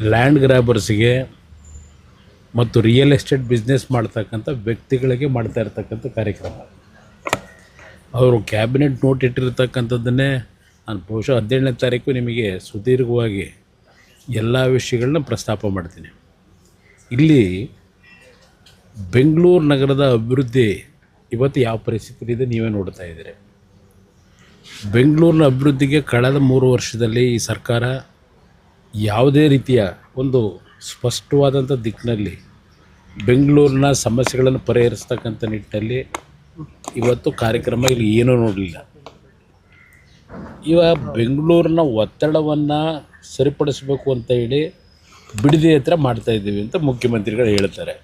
Land ಗ್ರ್ಯಾಬರ್ಸ್ಗೆ ಮತ್ತು real estate business ಮಾಡ್ತಕ್ಕಂಥ ವ್ಯಕ್ತಿಗಳಿಗೆ ಮಾಡ್ತಾ ಇರ್ತಕ್ಕಂಥ ಕಾರ್ಯಕ್ರಮ. ಅವರು ಕ್ಯಾಬಿನೆಟ್ ನೋಟ್ ಇಟ್ಟಿರ್ತಕ್ಕಂಥದ್ದನ್ನೇ ನಾನು ಬಹುಶಃ 17ನೇ ತಾರೀಕು ನಿಮಗೆ ಸುದೀರ್ಘವಾಗಿ ಎಲ್ಲ ವಿಷಯಗಳನ್ನ ಪ್ರಸ್ತಾಪ ಮಾಡ್ತೀನಿ. ಇಲ್ಲಿ ಬೆಂಗಳೂರು ನಗರದ ಅಭಿವೃದ್ಧಿ ಇವತ್ತು ಯಾವ ಪರಿಸ್ಥಿತಿ ಇದೆ ನೀವೇ ನೋಡ್ತಾ ಇದ್ದೀರಿ. ಬೆಂಗಳೂರಿನ ಅಭಿವೃದ್ಧಿಗೆ ಕಳೆದ 3 ವರ್ಷದಲ್ಲಿ ಈ ಸರ್ಕಾರ ಯಾವುದೇ ರೀತಿಯ ಒಂದು ಸ್ಪಷ್ಟವಾದಂಥ ದಿಕ್ಕಿನಲ್ಲಿ ಬೆಂಗಳೂರಿನ ಸಮಸ್ಯೆಗಳನ್ನು ಪರಿಹರಿಸ್ತಕ್ಕಂಥ ನಿಟ್ಟಿನಲ್ಲಿ ಇವತ್ತು ಕಾರ್ಯಕ್ರಮ ಇಲ್ಲಿ ಏನೂ ನೋಡಲಿಲ್ಲ. ಬೆಂಗಳೂರಿನ ಒತ್ತಡವನ್ನು ಸರಿಪಡಿಸಬೇಕು ಅಂತ ಹೇಳಿ ಬಿಡದಿ ಹತ್ರ ಮಾಡ್ತಾಯಿದ್ದೀವಿ ಅಂತ ಮುಖ್ಯಮಂತ್ರಿಗಳು ಹೇಳ್ತಾರೆ.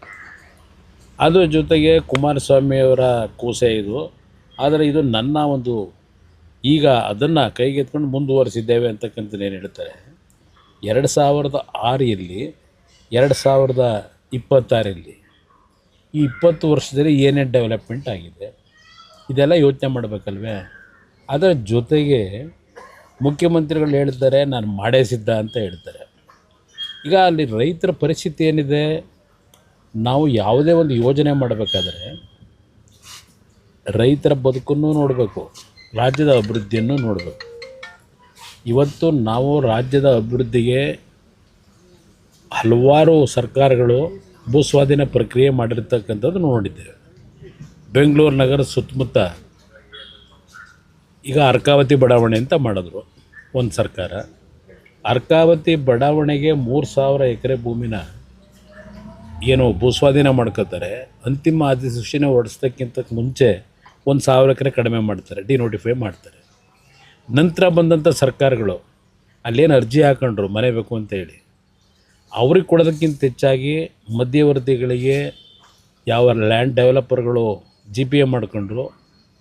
ಅದರ ಜೊತೆಗೆ ಕುಮಾರಸ್ವಾಮಿಯವರ ಕೂಸೆ ಇದು. ಆದರೆ ಇದು ನನ್ನ ಒಂದು ಈಗ ಅದನ್ನು ಕೈಗೆತ್ಕೊಂಡು ಮುಂದುವರಿಸಿದ್ದೇವೆ ಅಂತಕ್ಕಂಥದ್ದು ಏನು ಹೇಳ್ತಾರೆ. 2006ರಲ್ಲಿ 2026ರಲ್ಲಿ ಈ 20 ವರ್ಷದಲ್ಲಿ ಏನೇನು ಡೆವಲಪ್ಮೆಂಟ್ ಆಗಿದೆ ಇದೆಲ್ಲ ಯೋಚನೆ ಮಾಡಬೇಕಲ್ವೇ. ಅದರ ಜೊತೆಗೆ ಮುಖ್ಯಮಂತ್ರಿಗಳು ಹೇಳ್ತಾರೆ ನಾನು ಮಾಡೇ ಸಿದ್ಧ ಅಂತ ಹೇಳ್ತಾರೆ. ಈಗ ಅಲ್ಲಿ ರೈತರ ಪರಿಸ್ಥಿತಿ ಏನಿದೆ, ನಾವು ಯಾವುದೇ ಒಂದು ಯೋಜನೆ ಮಾಡಬೇಕಾದ್ರೆ ರೈತರ ಬದುಕನ್ನು ನೋಡಬೇಕು, ರಾಜ್ಯದ ಅಭಿವೃದ್ಧಿಯನ್ನು ನೋಡಬೇಕು. ಇವತ್ತು ನಾವು ರಾಜ್ಯದ ಅಭಿವೃದ್ಧಿಗೆ ಹಲವಾರು ಸರ್ಕಾರಗಳು ಭೂಸ್ವಾಧೀನ ಪ್ರಕ್ರಿಯೆ ಮಾಡಿರ್ತಕ್ಕಂಥದ್ದು ನೋಡಿದ್ದೇವೆ. ಬೆಂಗಳೂರು ನಗರ ಸುತ್ತಮುತ್ತ ಈಗ ಅರ್ಕಾವತಿ ಬಡಾವಣೆ ಅಂತ ಮಾಡಿದ್ರು ಒಂದು ಸರ್ಕಾರ. ಅರ್ಕಾವತಿ ಬಡಾವಣೆಗೆ 3000 ಎಕರೆ ಭೂಮಿನ ಏನು ಭೂಸ್ವಾಧೀನ ಮಾಡ್ಕೋತಾರೆ. ಅಂತಿಮ ಅಧಿಸೂಚನೆ ಹೊರಡಿಸೋದಕ್ಕಿಂತ ಮುಂಚೆ 1000 ಎಕರೆ ಕಡಿಮೆ ಮಾಡ್ತಾರೆ, ಡಿನೋಟಿಫೈ ಮಾಡ್ತಾರೆ. ನಂತರ ಬಂದಂಥ ಸರ್ಕಾರಗಳು ಅಲ್ಲೇನು ಅರ್ಜಿ ಹಾಕೊಂಡ್ರು ಮನೆ ಬೇಕು ಅಂತೇಳಿ, ಅವ್ರಿಗೆ ಕೊಡೋದಕ್ಕಿಂತ ಹೆಚ್ಚಾಗಿ ಮಧ್ಯವರ್ತಿಗಳಿಗೆ ಯಾವ ಲ್ಯಾಂಡ್ ಡೆವಲಪರ್ಗಳು GPA ಮಾಡ್ಕೊಂಡ್ರು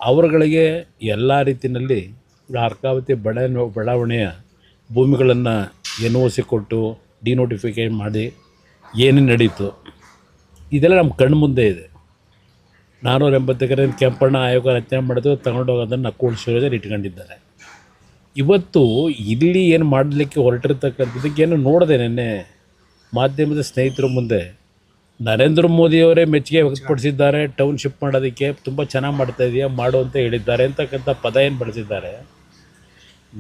ಅವರುಗಳಿಗೆ ಎಲ್ಲ ರೀತಿಯಲ್ಲಿ ಅರ್ಕಾವತಿ ಬಡಾವಣೆಯ ಭೂಮಿಗಳನ್ನು NOC ಕೊಟ್ಟು ಡಿನೋಟಿಫಿಕೇಷನ್ ಮಾಡಿ ಏನೇನು ನಡೀತು ಇದೆಲ್ಲ ನಮ್ಮ ಕಣ್ಣು ಮುಂದೆ ಇದೆ. 480 ಎಕರೆ ಕೆಂಪಣ್ಣ ಆಯೋಗ ರಚನೆ ಮಾಡಿದ್ರು, ತಗೊಂಡೋಗೋದನ್ನು ಕೂಡಿಸೋದನ್ನು ಇಟ್ಕೊಂಡಿದ್ದಾರೆ. ಇವತ್ತು ಇಲ್ಲಿ ಏನು ಮಾಡಲಿಕ್ಕೆ ಹೊರಟಿರ್ತಕ್ಕಂಥದ್ದಕ್ಕೇನು ನೋಡಿದೆ ನಿನ್ನೆ ಮಾಧ್ಯಮದ ಸ್ನೇಹಿತರ ಮುಂದೆ ನರೇಂದ್ರ ಮೋದಿಯವರೇ ಮೆಚ್ಚುಗೆ ವ್ಯಕ್ತಪಡಿಸಿದ್ದಾರೆ. ಟೌನ್ಶಿಪ್ ಮಾಡೋದಕ್ಕೆ ತುಂಬ ಚೆನ್ನಾಗಿ ಮಾಡ್ತಾಯಿದೆಯಾ ಮಾಡು ಅಂತ ಹೇಳಿದ್ದಾರೆ ಅಂತಕ್ಕಂಥ ಪದ ಏನು ಬಳಸಿದ್ದಾರೆ.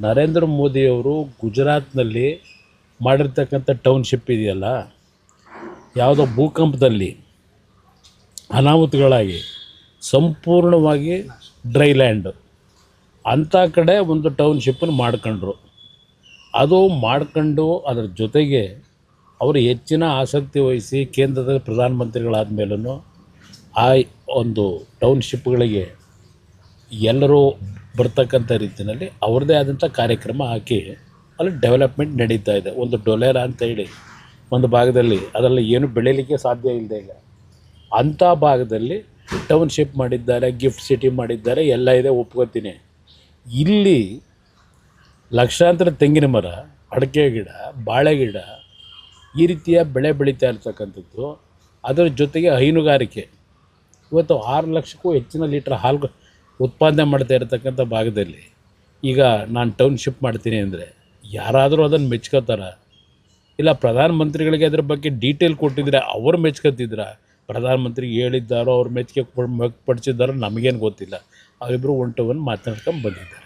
ನರೇಂದ್ರ ಮೋದಿಯವರು ಗುಜರಾತ್ನಲ್ಲಿ ಮಾಡಿರ್ತಕ್ಕಂಥ ಟೌನ್ಶಿಪ್ ಇದೆಯಲ್ಲ, ಯಾವುದೋ ಭೂಕಂಪದಲ್ಲಿ ಅನಾಹುತಗಳಾಗಿ ಸಂಪೂರ್ಣವಾಗಿ ಡ್ರೈ ಲ್ಯಾಂಡು ಅಂಥ ಕಡೆ ಒಂದು ಟೌನ್ಶಿಪ್ಪನ್ನು ಮಾಡ್ಕೊಂಡ್ರು. ಅದು ಮಾಡ್ಕೊಂಡು ಅದರ ಜೊತೆಗೆ ಅವರು ಹೆಚ್ಚಿನ ಆಸಕ್ತಿ ವಹಿಸಿ ಕೇಂದ್ರದ ಪ್ರಧಾನಮಂತ್ರಿಗಳಾದ ಮೇಲೂ ಆ ಒಂದು ಟೌನ್ಶಿಪ್ಗಳಿಗೆ ಎಲ್ಲರೂ ಬರ್ತಕ್ಕಂಥ ರೀತಿಯಲ್ಲಿ ಅವ್ರದ್ದೇ ಆದಂಥ ಕಾರ್ಯಕ್ರಮ ಹಾಕಿ ಅಲ್ಲಿ ಡೆವಲಪ್ಮೆಂಟ್ ನಡೀತಾ ಇದೆ. ಒಂದು ಡೊಲೇರಾ ಅಂತ ಹೇಳಿ ಒಂದು ಭಾಗದಲ್ಲಿ ಅದರಲ್ಲಿ ಏನು ಬೆಳೀಲಿಕ್ಕೆ ಸಾಧ್ಯ ಇಲ್ಲದೆ ಈಗ ಅಂಥ ಭಾಗದಲ್ಲಿ ಟೌನ್ಶಿಪ್ ಮಾಡಿದ್ದಾರೆ, ಗಿಫ್ಟ್ ಸಿಟಿ ಮಾಡಿದ್ದಾರೆ, ಎಲ್ಲ ಇದೆ, ಒಪ್ಕೋತೀನಿ. ಇಲ್ಲಿ ಲಕ್ಷಾಂತರ ತೆಂಗಿನ ಮರ, ಅಡಿಕೆ ಗಿಡ, ಬಾಳೆ ಗಿಡ ಈ ರೀತಿಯ ಬೆಳೆ ಬೆಳೀತಾ ಇರ್ತಕ್ಕಂಥದ್ದು. ಅದರ ಜೊತೆಗೆ ಹೈನುಗಾರಿಕೆ ಇವತ್ತು 6 ಲಕ್ಷಕ್ಕೂ ಹೆಚ್ಚಿನ ಲೀಟ್ರ್ ಹಾಲು ಉತ್ಪಾದನೆ ಮಾಡ್ತಾ ಇರತಕ್ಕಂಥ ಭಾಗದಲ್ಲಿ ಈಗ ನಾನು ಟೌನ್ಶಿಪ್ ಮಾಡ್ತೀನಿ ಅಂದರೆ ಯಾರಾದರೂ ಅದನ್ನು ಮೆಚ್ಕೋತಾರ? ಇಲ್ಲ ಪ್ರಧಾನಮಂತ್ರಿಗಳಿಗೆ ಅದ್ರ ಬಗ್ಗೆ ಡೀಟೇಲ್ ಕೊಟ್ಟಿದ್ರೆ ಅವರು ಮೆಚ್ಕೋತಿದ್ರ? ಪ್ರಧಾನಮಂತ್ರಿಗೆ ಹೇಳಿದ್ದಾರೋ ಅವ್ರು ಮೆಚ್ಚುಗೆ ಪಡಿಸಿದ್ದಾರೋ ನಮಗೇನು ಗೊತ್ತಿಲ್ಲ. ಅವರಿಬ್ಬರು ಒನ್ ಟು ಒನ್ ಮಾತನಾಡ್ಕೊಂಡು ಬಂದಿದ್ದಾರೆ.